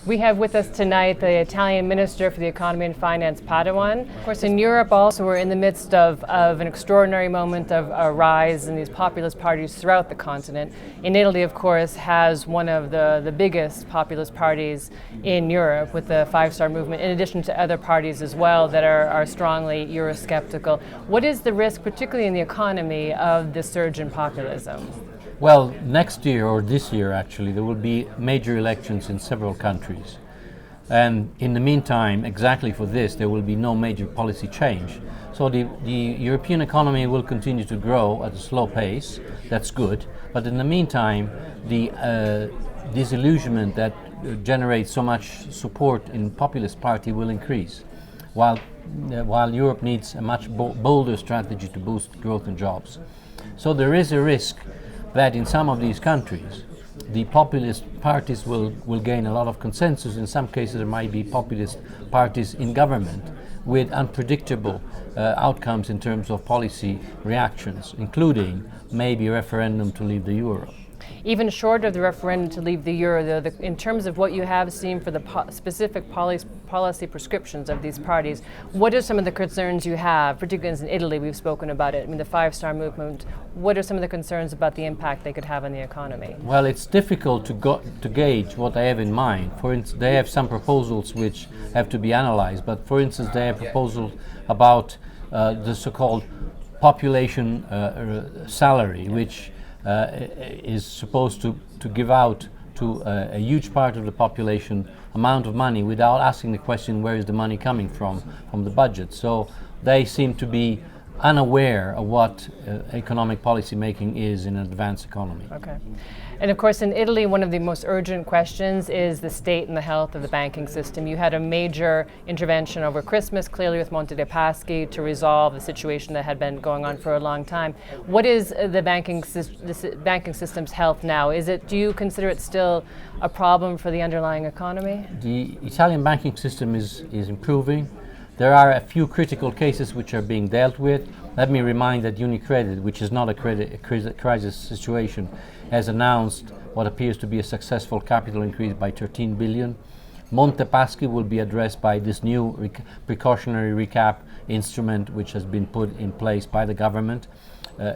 We have with us tonight the Italian Minister for the Economy and Finance, Padoan. Of course, in Europe also, we're in the midst of an extraordinary moment of a rise in these populist parties throughout the continent. In Italy, of course, has one of the biggest populist parties in Europe with the Five Star Movement, in addition to other parties as well that are strongly Eurosceptical. What is the risk, particularly in the economy, of this surge in populism? Well, next year, or this year actually, there will be major elections in several countries. And in the meantime, exactly for this, there will be no major policy change. So the European economy will continue to grow at a slow pace. That's good. But in the meantime, the disillusionment that generates so much support in populist party will increase, while Europe needs a much bolder strategy to boost growth and jobs. So there is a risk that in some of these countries, the populist parties will gain a lot of consensus. In some cases, there might be populist parties in government with unpredictable outcomes in terms of policy reactions, including maybe a referendum to leave the euro. Even short of the referendum to leave the euro, though, in terms of what you have seen for the specific policy prescriptions of these parties, what are some of the concerns you have, particularly in Italy? We've spoken about it. I mean, the Five Star Movement. What are some of the concerns about the impact they could have on the economy? Well, it's difficult to gauge what they have in mind. For instance, they have some proposals which have to be analyzed. But for instance, they have proposals about the so-called population salary, which is supposed to give out to a huge part of the population amount of money without asking the question, where is the money coming from the budget. So they seem to be unaware of what economic policy making is in an advanced economy. Okay. And of course, in Italy, one of the most urgent questions is the state and the health of the banking system. You had a major intervention over Christmas, clearly with Monte dei Paschi, to resolve the situation that had been going on for a long time. What is the banking system's health now? Do you consider it still a problem for the underlying economy? The Italian banking system is improving. There are a few critical cases which are being dealt with. Let me remind that UniCredit, which is not a crisis situation, has announced what appears to be a successful capital increase by 13 billion. Monte Paschi will be addressed by this new precautionary recap instrument, which has been put in place by the government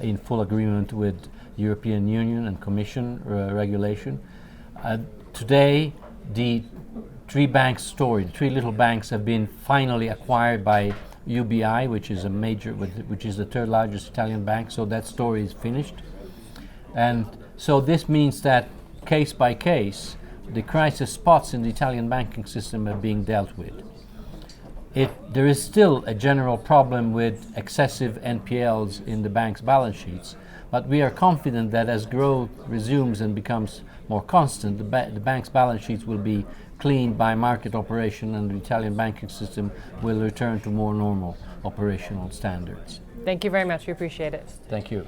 in full agreement with European Union and Commission regulation. Today, the three little banks have been finally acquired by UBI, which is the third largest Italian bank. So that story is finished, and so this means that case by case, the crisis spots in the Italian banking system are being dealt with. There is still a general problem with excessive NPLs in the bank's balance sheets, but we are confident that as growth resumes and becomes more constant, the bank's balance sheets will be cleaned by market operation, and the Italian banking system will return to more normal operational standards. Thank you very much. We appreciate it. Thank you.